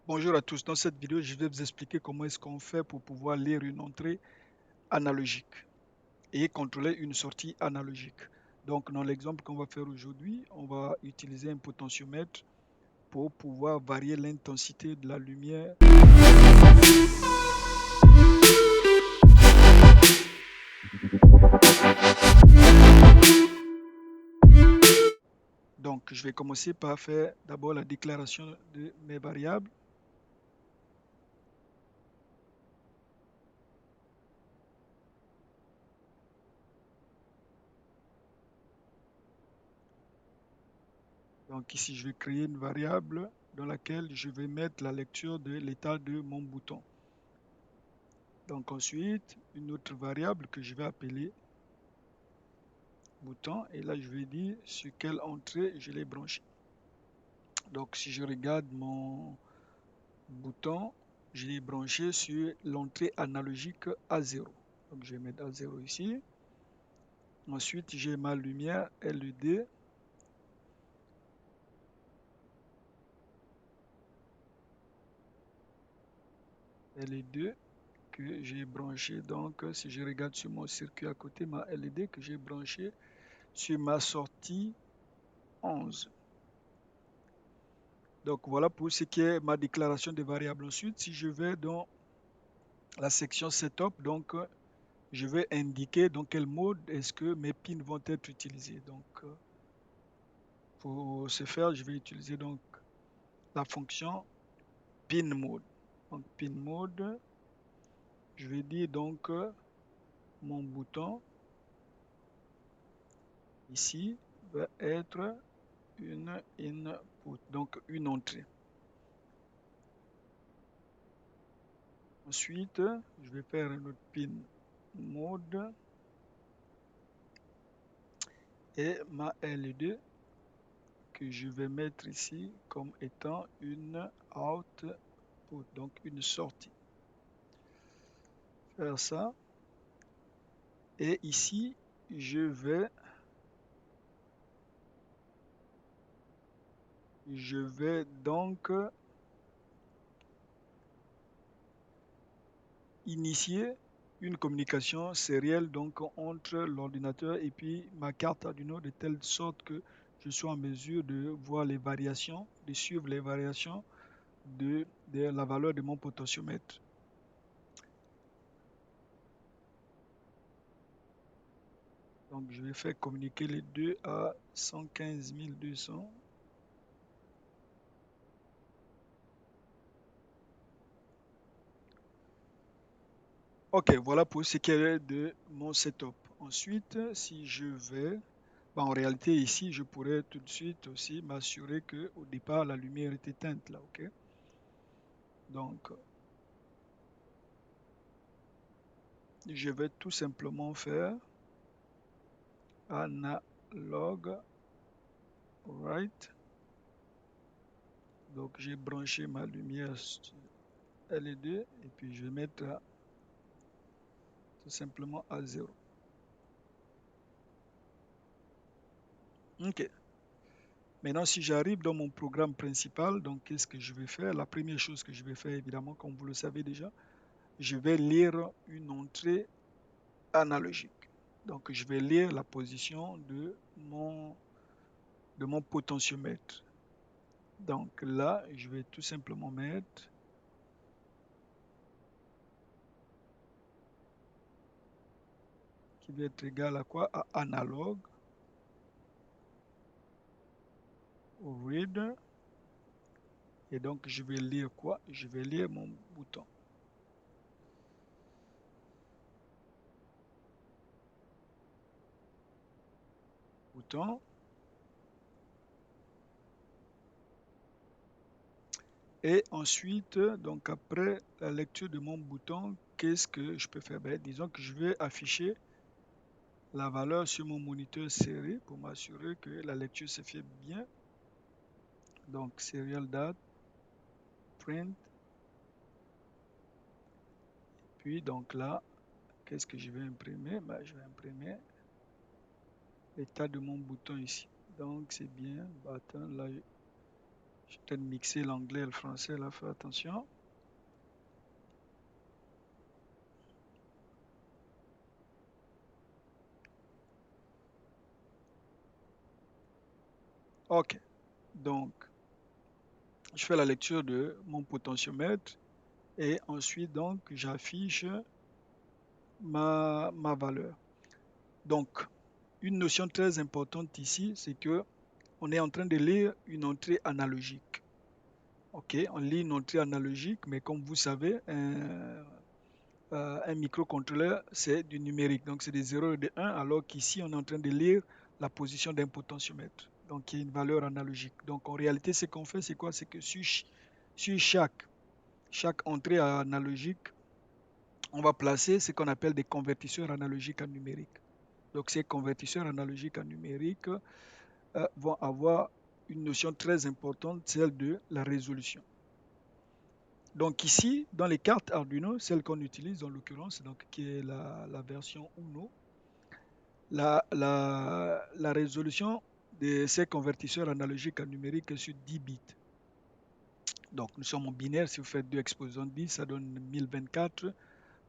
Bonjour à tous. Dans cette vidéo, je vais vous expliquer comment est-ce qu'on fait pour pouvoir lire une entrée analogique et contrôler une sortie analogique. Donc, dans l'exemple qu'on va faire aujourd'hui, on va utiliser un potentiomètre pour pouvoir varier l'intensité de la lumière. Donc, je vais commencer par faire d'abord la déclaration de mes variables. Donc ici, je vais créer une variable dans laquelle je vais mettre la lecture de l'état de mon bouton. Donc ensuite, une autre variable que je vais appeler bouton, et là je vais dire sur quelle entrée je l'ai branché. Donc si je regarde mon bouton, je l'ai branché sur l'entrée analogique A0. Donc je vais mettre A0 ici. Ensuite, j'ai ma lumière LED. LED que j'ai branché. Donc si je regarde sur mon circuit à côté, ma LED que j'ai branché sur ma sortie 11. Donc voilà pour ce qui est ma déclaration des variables. Ensuite, si je vais dans la section Setup, donc je vais indiquer dans quel mode est-ce que mes pins vont être utilisés. Donc pour ce faire, je vais utiliser donc la fonction pin mode. Donc pin mode, je vais dire donc mon bouton ici va être une input, donc une entrée. Ensuite, je vais faire un autre pin mode et ma LED que je vais mettre ici comme étant une output, donc une sortie. Faire ça. Et ici, je vais donc initier une communication sérielle donc entre l'ordinateur et puis ma carte Arduino de telle sorte que je sois en mesure de voir les variations, de suivre les variations de la valeur de mon potentiomètre. Donc je vais faire communiquer les deux à 115 200. Ok, voilà pour ce qui est de mon setup. Ensuite, si je vais, en réalité ici, je pourrais tout de suite aussi m'assurer que au départ la lumière est éteinte là, ok? Donc, je vais tout simplement faire analog right. Donc, j'ai branché ma lumière LED et puis je vais mettre tout simplement à 0. Ok. Maintenant, si j'arrive dans mon programme principal, donc qu'est-ce que je vais faire? La première chose que je vais faire, évidemment, comme vous le savez déjà, je vais lire une entrée analogique. Donc, je vais lire la position de mon potentiomètre. Donc là, je vais tout simplement mettre qui va être égal à quoi? À analogue read. Et donc, je vais lire quoi? Je vais lire mon bouton. Bouton. Et ensuite, donc après la lecture de mon bouton, qu'est-ce que je peux faire? Disons que je vais afficher la valeur sur mon moniteur serré pour m'assurer que la lecture se fait bien. Donc, serial date, print. Puis, donc là, qu'est-ce que je vais imprimer? Je vais imprimer l'état de mon bouton ici. Donc, c'est bien. Button, là, Je vais peut-être mixer l'anglais et le français, là, fais attention. OK. Donc, je fais la lecture de mon potentiomètre et ensuite, donc, j'affiche ma valeur. Donc, une notion très importante ici, c'est que on est en train de lire une entrée analogique. OK, on lit une entrée analogique, mais comme vous savez, un microcontrôleur, c'est du numérique. Donc, c'est des 0 et des 1, alors qu'ici, on est en train de lire la position d'un potentiomètre. Donc, il y a une valeur analogique. Donc, en réalité, ce qu'on fait, c'est quoi? C'est que sur chaque entrée analogique, on va placer ce qu'on appelle des convertisseurs analogiques en numérique. Donc, ces convertisseurs analogiques en numérique vont avoir une notion très importante, celle de la résolution. Donc ici, dans les cartes Arduino, celle qu'on utilise en l'occurrence, donc qui est la version Uno, la résolution de ces convertisseurs analogiques en numérique est sur 10 bits. Donc nous sommes en binaire, si vous faites 2 exposants 10, ça donne 1024.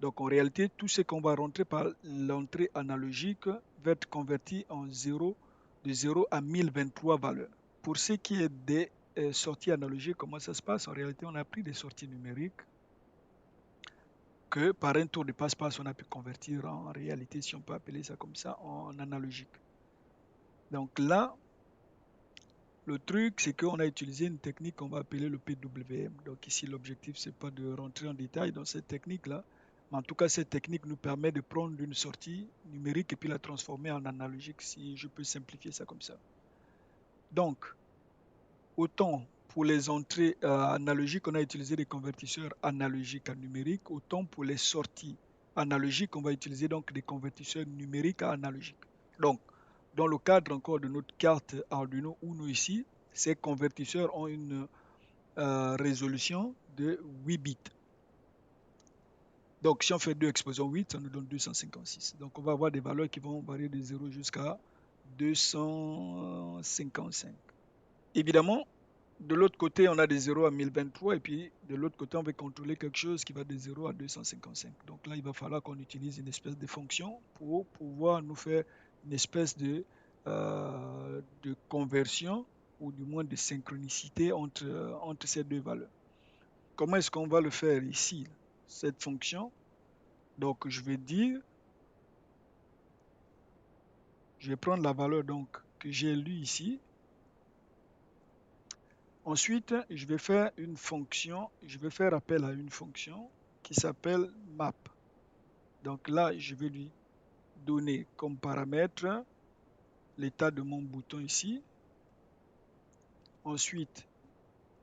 Donc en réalité, tout ce qu'on va rentrer par l'entrée analogique va être converti en 0, de 0 à 1023 valeurs. Pour ce qui est des sorties analogiques, comment ça se passe? En réalité, on a pris des sorties numériques que par un tour de passe-passe, on a pu convertir en réalité, si on peut appeler ça comme ça, en analogique. Donc là, le truc, c'est qu'on a utilisé une technique qu'on va appeler le PWM. Donc ici, l'objectif, c'est pas de rentrer en détail dans cette technique-là, mais en tout cas, cette technique nous permet de prendre une sortie numérique et puis la transformer en analogique, si je peux simplifier ça comme ça. Donc, autant pour les entrées analogiques, on a utilisé des convertisseurs analogiques à numérique, autant pour les sorties analogiques, on va utiliser donc des convertisseurs numériques à analogiques. Donc, dans le cadre encore de notre carte Arduino Uno ici, ces convertisseurs ont une résolution de 8 bits. Donc, si on fait 2 exposants 8, ça nous donne 256. Donc, on va avoir des valeurs qui vont varier de 0 jusqu'à 255. Évidemment, de l'autre côté, on a des 0 à 1023 et puis de l'autre côté, on veut contrôler quelque chose qui va de 0 à 255. Donc là, il va falloir qu'on utilise une espèce de fonction pour pouvoir nous faire une espèce de conversion ou du moins de synchronicité entre ces deux valeurs. Comment est-ce qu'on va le faire ici, cette fonction? Donc, je vais dire, je vais prendre la valeur donc, que j'ai lue ici. Ensuite, je vais faire une fonction, je vais faire appel à une fonction qui s'appelle map. Donc là, je vais lui donner comme paramètre l'état de mon bouton ici. Ensuite,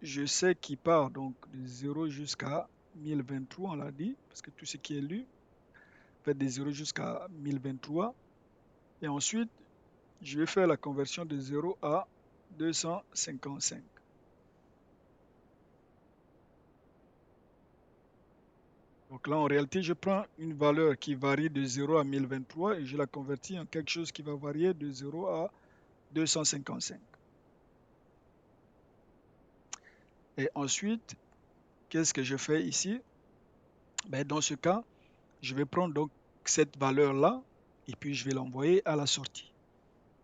je sais qu'il part donc de 0 jusqu'à 1023, on l'a dit, parce que tout ce qui est lu fait de 0 jusqu'à 1023. Et ensuite, je vais faire la conversion de 0 à 255. Donc là, en réalité, je prends une valeur qui varie de 0 à 1023 et je la convertis en quelque chose qui va varier de 0 à 255. Et ensuite, qu'est-ce que je fais ici? Ben, dans ce cas, je vais prendre donc cette valeur-là et puis je vais l'envoyer à la sortie.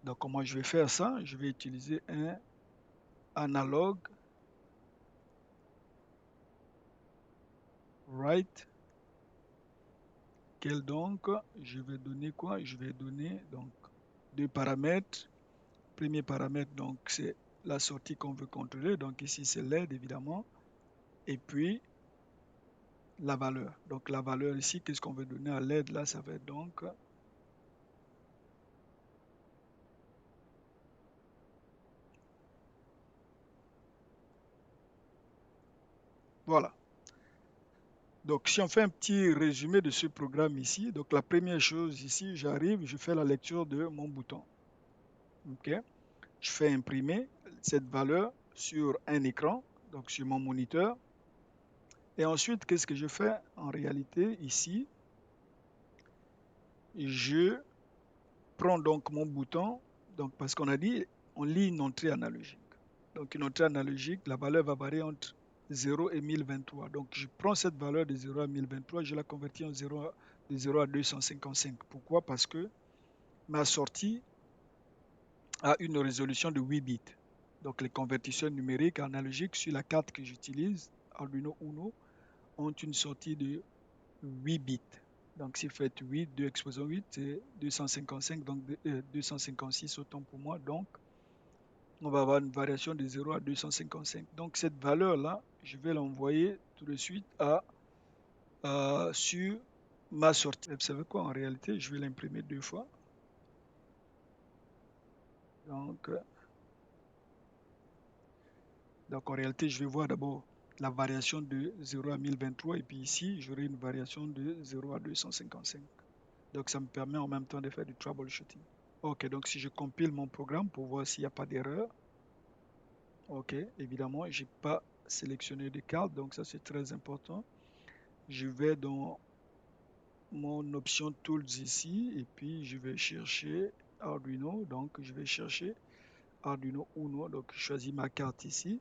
Donc comment je vais faire ça? Je vais utiliser un analog write, quel donc je vais donner quoi? Je vais donner donc deux paramètres. Premier paramètre, donc c'est la sortie qu'on veut contrôler. Donc ici, c'est l'aide, évidemment. Et puis, la valeur. Donc la valeur ici, qu'est-ce qu'on veut donner à l'aide? Là, ça va être donc... Voilà. Donc si on fait un petit résumé de ce programme ici, donc la première chose ici, j'arrive, je fais la lecture de mon bouton. OK? Je fais imprimer cette valeur sur un écran, donc sur mon moniteur. Et ensuite, qu'est-ce que je fais en réalité ici? Je prends donc mon bouton, donc parce qu'on a dit, on lit une entrée analogique. donc une entrée analogique, la valeur va varier entre 0 et 1023. Donc je prends cette valeur de 0 à 1023, je la convertis en 0 de 0 à 255. Pourquoi? Parce que ma sortie a une résolution de 8 bits. Donc les convertisseurs numériques analogiques sur la carte que j'utilise, Arduino Uno, ont une sortie de 8 bits. Donc si vous faites 8, 2 exposant 8, c'est 255, donc 256 autant pour moi. Donc on va avoir une variation de 0 à 255. Donc cette valeur-là, je vais l'envoyer tout de suite sur ma sortie. Vous savez quoi, en réalité, je vais l'imprimer 2 fois. Donc en réalité, je vais voir d'abord la variation de 0 à 1023 et puis ici, j'aurai une variation de 0 à 255. Donc ça me permet en même temps de faire du troubleshooting. Ok, donc si je compile mon programme pour voir s'il n'y a pas d'erreur. Ok, évidemment, je n'ai pas sélectionné de carte, donc ça c'est très important. Je vais dans mon option Tools ici et puis je vais chercher Arduino. Donc je vais chercher Arduino Uno. Donc je choisis ma carte ici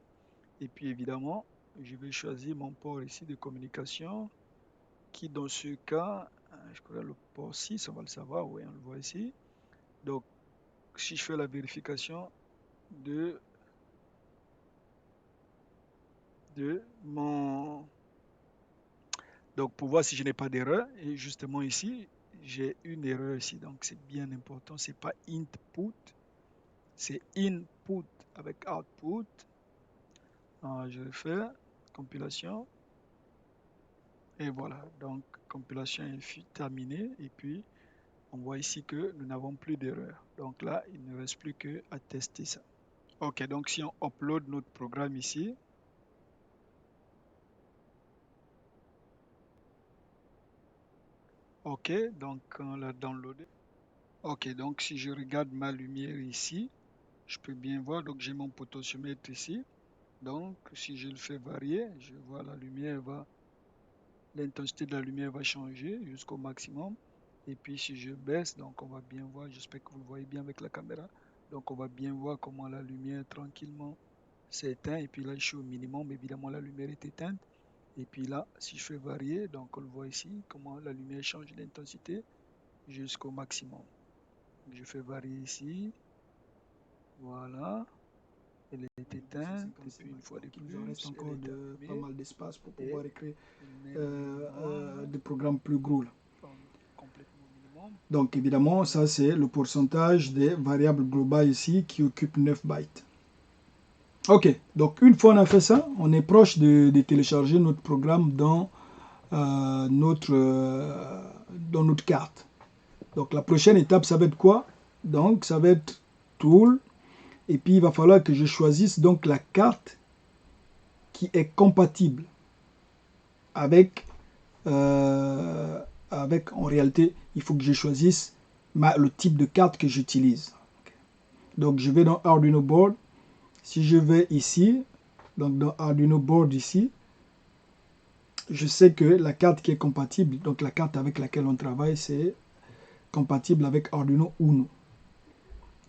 et puis évidemment je vais choisir mon port ici de communication qui dans ce cas, je crois le port 6, on va le savoir, oui on le voit ici. Donc si je fais la vérification de mon... Donc pour voir si je n'ai pas d'erreur, et justement ici, j'ai une erreur ici, donc c'est bien important, c'est pas input, c'est input avec output. Alors, je vais faire compilation, et voilà, donc compilation est terminée, et puis on voit ici que nous n'avons plus d'erreur. Donc là, il ne reste plus qu'à tester ça. Ok, donc si on upload notre programme ici, ok, donc on l'a downloadé. Ok, donc si je regarde ma lumière ici, je peux bien voir, donc j'ai mon potentiomètre ici. Donc si je le fais varier, je vois la lumière l'intensité de la lumière va changer jusqu'au maximum. Et puis si je baisse, donc on va bien voir, j'espère que vous le voyez bien avec la caméra. Donc on va bien voir comment la lumière tranquillement s'éteint. Et puis là, je suis au minimum, évidemment la lumière est éteinte. Et puis là, si je fais varier, donc on le voit ici, comment la lumière change d'intensité jusqu'au maximum. Donc, je fais varier ici, voilà. Elle est éteinte, et puis une fois de plus, il en reste elle encore est allumée, pas mal d'espace pour pouvoir écrire met le minimum, des programmes plus gros. Là. complètement minimum. Donc évidemment, ça c'est le pourcentage des variables globales ici qui occupent 9 bytes. Ok, donc une fois on a fait ça, on est proche de télécharger notre programme dans notre carte. Donc la prochaine étape, ça va être quoi? Donc ça va être Tool, et puis il va falloir que je choisisse donc la carte qui est compatible avec, en réalité, il faut que je choisisse le type de carte que j'utilise. Donc je vais dans Arduino Board. Si je vais ici, donc dans Arduino Board ici, je sais que la carte qui est compatible, donc la carte avec laquelle on travaille, c'est compatible avec Arduino Uno.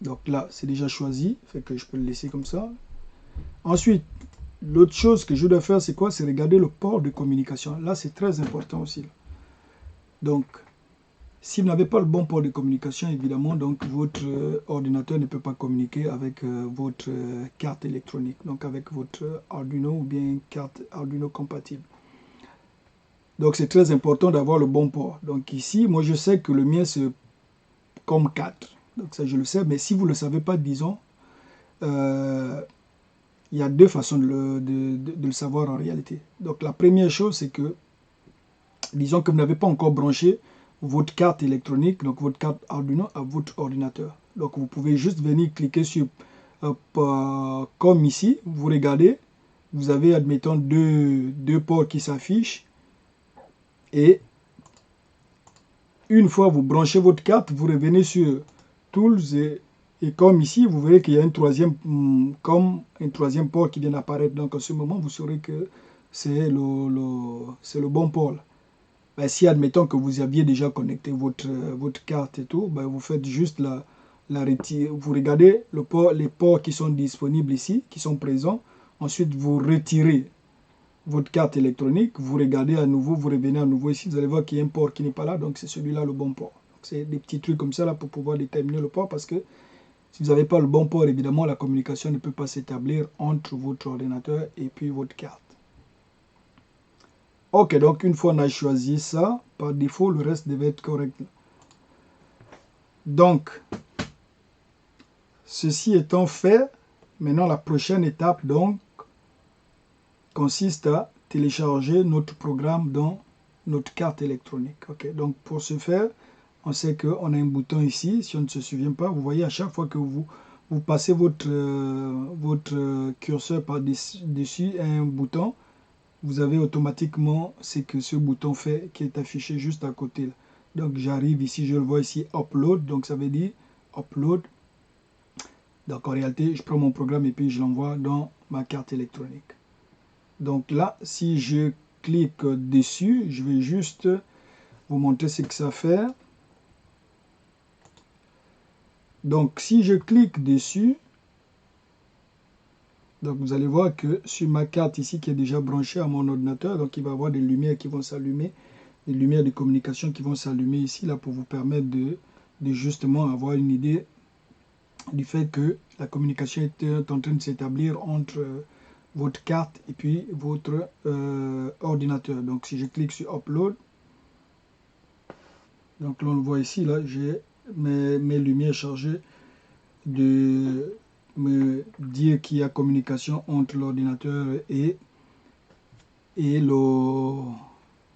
Donc là, c'est déjà choisi, fait que je peux le laisser comme ça. Ensuite, l'autre chose que je dois faire, c'est quoi? C'est regarder le port de communication. Là, c'est très important aussi. Donc, si vous n'avez pas le bon port de communication, évidemment, donc votre ordinateur ne peut pas communiquer avec votre carte électronique, donc avec votre Arduino ou bien carte Arduino compatible. Donc, c'est très important d'avoir le bon port. Donc ici, moi, je sais que le mien, c'est COM4. Donc ça, je le sais, mais si vous ne le savez pas, disons, il y a deux façons de le savoir en réalité. Donc la première chose, c'est que, disons que vous n'avez pas encore branché votre carte électronique, donc votre carte Arduino à votre ordinateur. Donc vous pouvez juste venir cliquer sur comme ici, vous regardez, vous avez admettons deux ports qui s'affichent et une fois vous branchez votre carte, vous revenez sur Tools et comme ici, vous verrez qu'il y a un troisième port qui vient d'apparaître. Donc, à ce moment, vous saurez que c'est le bon port. Ben, si, admettons que vous aviez déjà connecté votre carte et tout, ben, vous faites juste vous regardez les ports qui sont disponibles ici, qui sont présents. Ensuite, vous retirez votre carte électronique, vous regardez à nouveau, vous revenez à nouveau ici, vous allez voir qu'il y a un port qui n'est pas là, donc c'est celui-là le bon port. C'est des petits trucs comme ça là pour pouvoir déterminer le port, parce que si vous n'avez pas le bon port, évidemment, la communication ne peut pas s'établir entre votre ordinateur et puis votre carte. Ok, donc une fois on a choisi ça, par défaut, le reste devait être correct. Donc, ceci étant fait, maintenant la prochaine étape donc consiste à télécharger notre programme dans notre carte électronique. Ok, donc pour ce faire, on sait qu'on a un bouton ici. Si on ne se souvient pas, vous voyez à chaque fois que vous passez votre curseur par-dessus un bouton, vous avez automatiquement ce que ce bouton fait qui est affiché juste à côté. Là. Donc j'arrive ici, je le vois ici, upload, donc ça veut dire upload. Donc en réalité, je prends mon programme et puis je l'envoie dans ma carte électronique. Donc là, si je clique dessus, je vais juste vous montrer ce que ça fait. Donc si je clique dessus, donc vous allez voir que sur ma carte ici qui est déjà branchée à mon ordinateur, donc il va y avoir des lumières qui vont s'allumer, des lumières de communication qui vont s'allumer ici là pour vous permettre de justement avoir une idée du fait que la communication est en train de s'établir entre votre carte et puis votre ordinateur. Donc si je clique sur Upload, donc là on le voit ici, là j'ai mes lumières chargées de me dire qu'il y a communication entre l'ordinateur et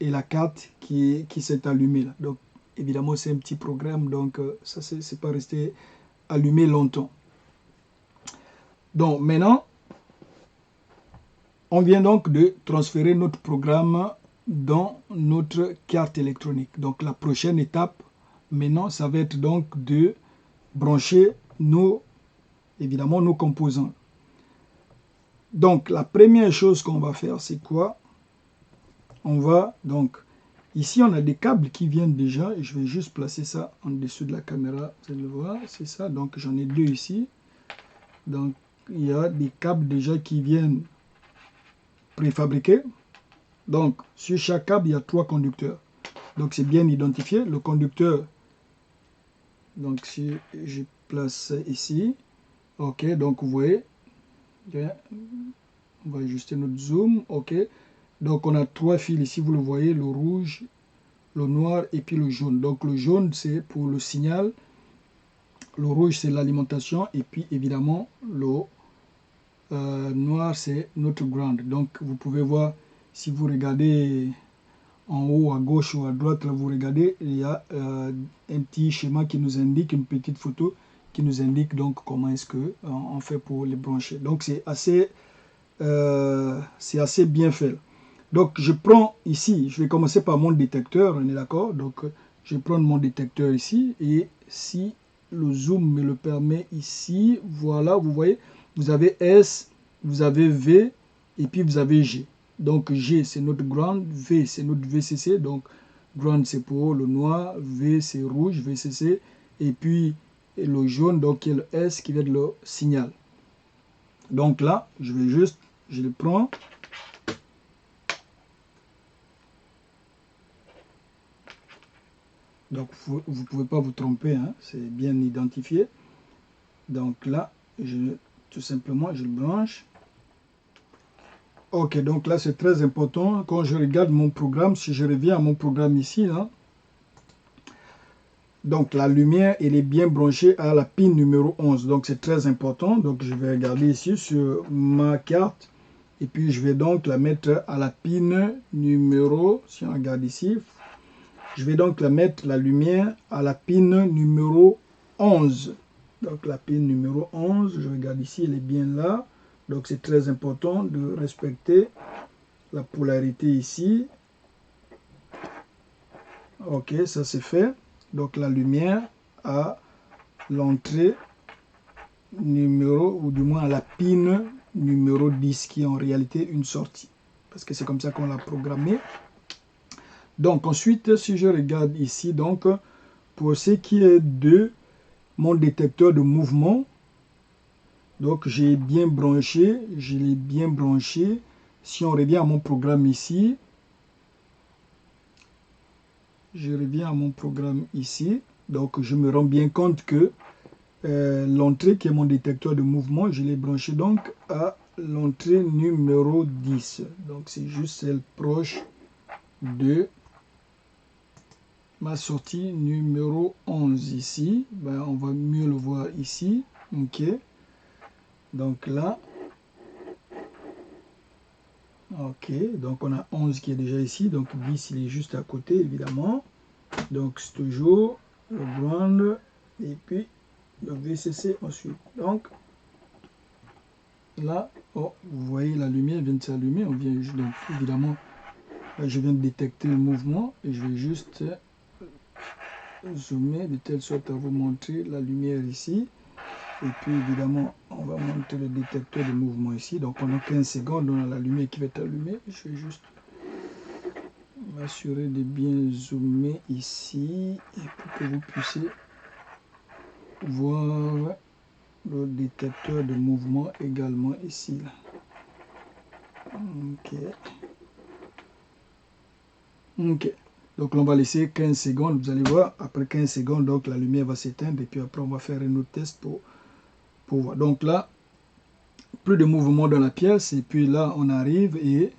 la carte qui s'est allumée là. Donc évidemment c'est un petit programme, donc ça c'est pas resté allumé longtemps. Donc maintenant on vient donc de transférer notre programme dans notre carte électronique. Donc la prochaine étape maintenant ça va être donc de brancher évidemment nos composants. Donc la première chose qu'on va faire, c'est quoi? On va donc, ici on a des câbles qui viennent déjà, et je vais juste placer ça en dessous de la caméra, vous allez le voir, c'est ça, donc j'en ai deux ici. Donc il y a des câbles déjà qui viennent préfabriqués. Donc sur chaque câble, il y a 3 conducteurs. Donc c'est bien identifié, le conducteur, donc si je place ça ici, ok, donc vous voyez, on va ajuster notre zoom, ok. Donc on a 3 fils ici, vous le voyez, le rouge, le noir et puis le jaune. Donc le jaune c'est pour le signal, le rouge c'est l'alimentation et puis évidemment le noir c'est notre ground. Donc vous pouvez voir, si vous regardez en haut à gauche ou à droite, là vous regardez, il y a un petit schéma qui nous indique, une petite photo qui nous indique donc comment est-ce que on fait pour les brancher. Donc c'est assez bien fait. Donc je prends ici, je vais commencer par mon détecteur, on est d'accord? Donc je vais prendre mon détecteur ici et si le zoom me le permet ici, voilà, vous voyez, vous avez S, vous avez V et puis vous avez G. Donc G c'est notre ground, V c'est notre VCC, donc ground c'est pour le noir, V c'est rouge, VCC, et puis le jaune, donc il y a le S qui va être le signal. Donc là, je le prends. Donc vous ne pouvez pas vous tromper, hein, c'est bien identifié. Donc là, tout simplement, je le branche. Ok, donc là c'est très important. Quand je regarde mon programme, si je reviens à mon programme ici, là, donc la lumière, elle est bien branchée à la pin numéro 11. Donc c'est très important. Donc je vais regarder ici sur ma carte. Et puis je vais donc la mettre à la pin numéro, si on regarde ici, je vais donc la mettre, la lumière, à la pin numéro 11. Donc la pin numéro 11, je regarde ici, elle est bien là. Donc c'est très important de respecter la polarité ici. Ok, ça c'est fait. Donc la lumière à l'entrée numéro, ou du moins à la pin numéro 10, qui est en réalité une sortie. Parce que c'est comme ça qu'on l'a programmé. Donc ensuite, si je regarde ici, donc pour ce qui est de mon détecteur de mouvement. Donc j'ai bien branché, je l'ai bien branché. Si on revient à mon programme ici, je reviens à mon programme ici. Donc je me rends bien compte que l'entrée qui est mon détecteur de mouvement, je l'ai branché donc à l'entrée numéro 10. Donc c'est juste celle proche de ma sortie numéro 11 ici. Ben, on va mieux le voir ici. Ok. Donc là. Ok. Donc on a 11 qui est déjà ici. Donc 10 il est juste à côté évidemment. Donc c'est toujours le ground et puis le VCC ensuite. Donc là, oh, vous voyez la lumière vient de s'allumer. On vient donc évidemment, là, je viens de détecter le mouvement et je vais juste zoomer de telle sorte à vous montrer la lumière ici. Et puis évidemment, on va monter le détecteur de mouvement ici. Donc pendant 15 secondes, on a la lumière qui va être allumée. Je vais juste m'assurer de bien zoomer ici et pour que vous puissiez voir le détecteur de mouvement également ici. Là. Ok. Ok. Donc là, on va laisser 15 secondes. Vous allez voir, après 15 secondes, donc la lumière va s'éteindre. Et puis après, on va faire un autre test pour voir. Donc là, plus de mouvement dans la pièce. Et puis là, on arrive et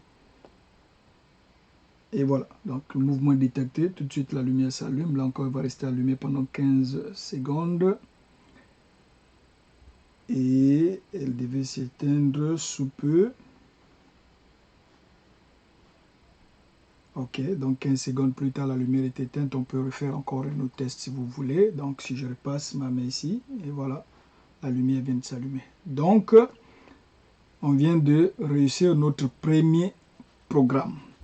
voilà. Donc le mouvement est détecté. Tout de suite, la lumière s'allume. Là encore, elle va rester allumée pendant 15 secondes. Et elle devait s'éteindre sous peu. Ok, donc 15 secondes plus tard, la lumière est éteinte. On peut refaire encore un autre test si vous voulez. Donc si je repasse ma main ici, et voilà, la lumière vient de s'allumer. Donc, on vient de réussir notre premier programme.